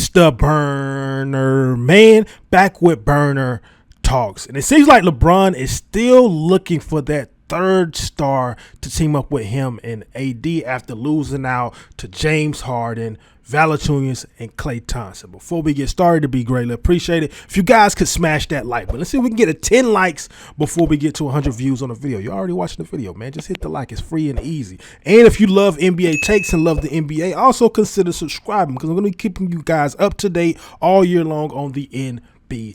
It's the burner man back with burner talks. And it seems like LeBron is still looking for that third star to team up with him and AD after losing out to James Harden, Valanciunas, and Klay Thompson. Before we get started, to be greatly appreciated if you guys could smash that like button. Let's see if we can get a 10 likes before we get to 100 views on the video. You're already watching the video, man. Just hit the like. It's free and easy. And if you love NBA takes and love the NBA, also consider subscribing because I'm going to be keeping you guys up to date all year long on the NBA.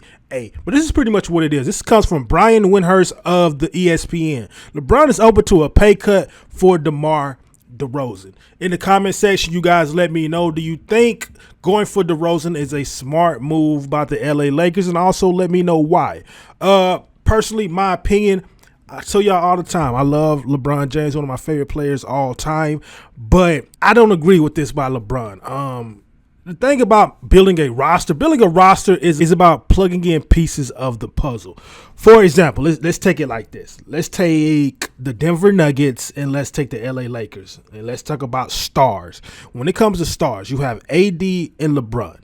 But this is pretty much what it is. This comes from Brian Windhurst of the ESPN. LeBron is open to a pay cut for Demar Derozan. In the comment section, you guys let me know, do you think going for Derozan is a smart move by the LA Lakers? And also let me know why. Personally, my opinion, I tell y'all all the time, I love LeBron James, one of my favorite players all time, but I don't agree with this by LeBron. The thing about building a roster is about plugging in pieces of the puzzle. For example, let's take it like this. Let's take the Denver Nuggets and let's take the LA Lakers. And let's talk about stars. When it comes to stars, you have AD and LeBron.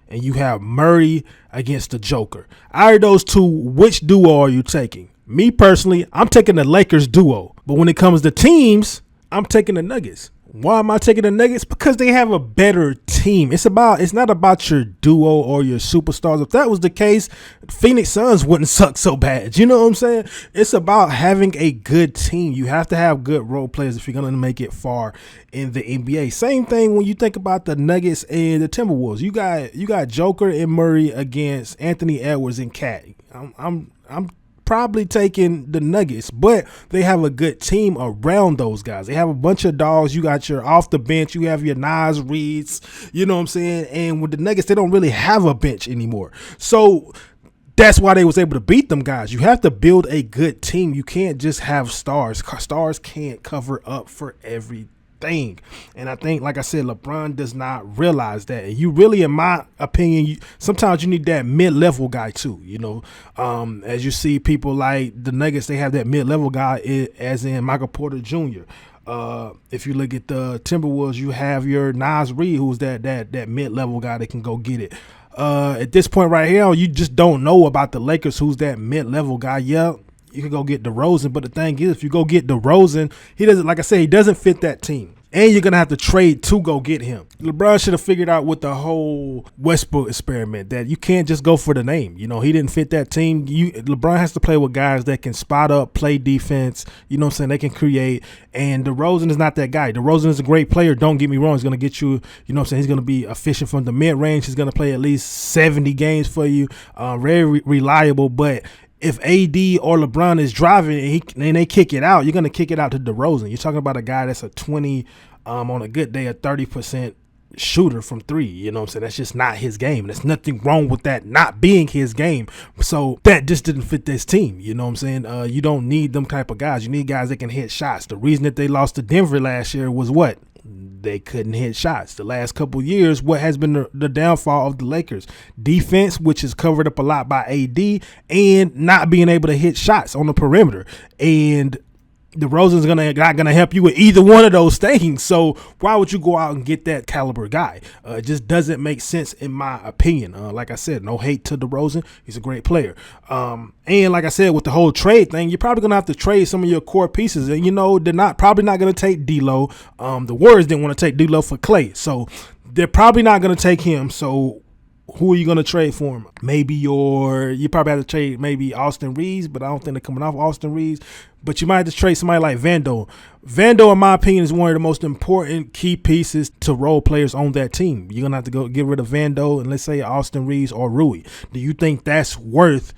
And you have Murray against the Joker. Out of those two, which duo are you taking? Me personally, I'm taking the Lakers duo. But when it comes to teams, I'm taking the Nuggets. Why am I taking the Nuggets? Because they have a better team. It's not about your duo or your superstars. If that was the case, Phoenix Suns wouldn't suck so bad. You know what I'm saying? It's about having a good team. You have to have good role players if you're going to make it far in the NBA. Same thing when you think about the Nuggets and the Timberwolves. You got Joker and Murray against Anthony Edwards and Cat. I'm probably taking the Nuggets, but they have a good team around those guys. They have a bunch of dogs. You got your off the bench. You have your Nas Reeds. You know what I'm saying? And with the Nuggets, they don't really have a bench anymore. So that's why they was able to beat them guys. You have to build a good team. You can't just have stars. Stars can't cover up for everything. And I think, like I said, LeBron does not realize that. And you really, in my opinion, sometimes you need that mid-level guy too. You know, as you see people like the Nuggets, they have that mid-level guy, as in Michael Porter Jr. If you look at the Timberwolves, you have your Nas Reed, who's that mid-level guy that can go get it. At this point right here, you just don't know about the Lakers, who's that mid-level guy. Yeah, you can go get DeRozan, but the thing is, if you go get DeRozan, he doesn't, like I said, he doesn't fit that team. And you're going to have to trade to go get him. LeBron should have figured out with the whole Westbrook experiment that you can't just go for the name. You know, he didn't fit that team. LeBron has to play with guys that can spot up, play defense. You know what I'm saying? They can create. And DeRozan is not that guy. DeRozan is a great player. Don't get me wrong. He's going to get you, you know what I'm saying? He's going to be efficient from the mid-range. He's going to play at least 70 games for you. Very reliable. But if AD or LeBron is driving and they kick it out, you're going to kick it out to DeRozan. You're talking about a guy that's a 20, on a good day, a 30% shooter from three. You know what I'm saying? That's just not his game. There's nothing wrong with that not being his game. So that just didn't fit this team. You know what I'm saying? You don't need them type of guys. You need guys that can hit shots. The reason that they lost to Denver last year was what? They couldn't hit shots. The last couple of years, what has been the downfall of the Lakers? Defense, which is covered up a lot by AD, and not being able to hit shots on the perimeter. And DeRozan's not gonna help you with either one of those things. So why would you go out and get that caliber guy? It just doesn't make sense in my opinion. Like I said, no hate to DeRozan. He's a great player. And like I said, with the whole trade thing, you're probably gonna have to trade some of your core pieces. And you know, they're probably not gonna take D'Lo. The Warriors didn't want to take D'Lo for Klay, so they're probably not gonna take him. So who are you going to trade for him? You probably have to trade maybe Austin Reeves, but I don't think they're coming off Austin Reeves. But you might have to trade somebody like Vando. Vando, in my opinion, is one of the most important key pieces to role players on that team. You're going to have to go get rid of Vando and let's say Austin Reeves or Rui. Do you think that's worth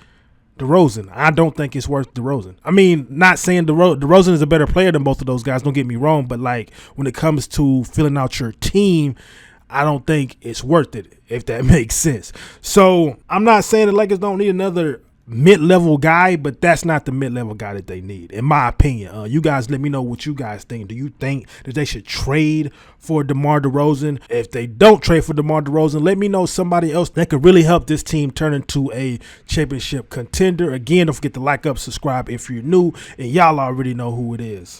DeRozan? I don't think it's worth DeRozan. I mean, not saying DeRozan is a better player than both of those guys. Don't get me wrong. But like when it comes to filling out your team, I don't think it's worth it, if that makes sense. So I'm not saying the Lakers don't need another mid-level guy, but that's not the mid-level guy that they need, in my opinion. You guys let me know what you guys think. Do you think that they should trade for Demar Derozan? If they don't trade for Demar Derozan, let me know somebody else that could really help this team turn into a championship contender. Again, don't forget to like, up, subscribe if you're new, and y'all already know who it is.